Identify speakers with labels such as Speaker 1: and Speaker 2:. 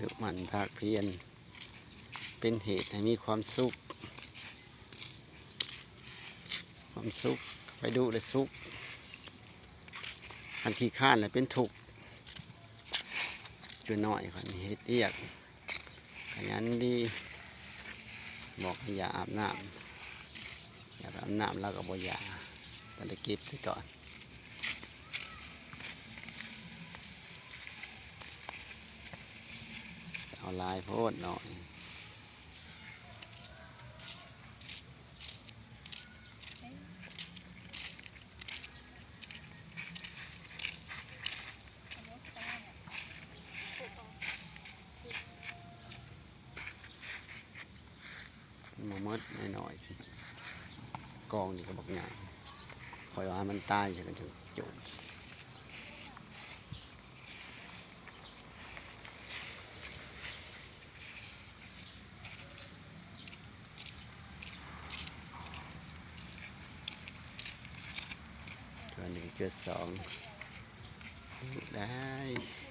Speaker 1: ดุหมั่นภาคเพียรเป็นเหตุให้มีความสุขไปดูและสุขอันขี้ข้านและเป็นทุกข์ช่วยหน่อยคนเฮ็ดเรียกขยันดีบอกให้อย่าอาบน้ำอย่าอาบน้ำแล้วก็บ่อย่าตอนได้เก็บซะก่อนเอาลายโพดหน่อยมาเมดหน่อยๆกองนี่ก็บอกง่ายคอยว่ามันตายจะกันถึงจุดตัวหนึ่งเกิดสองได้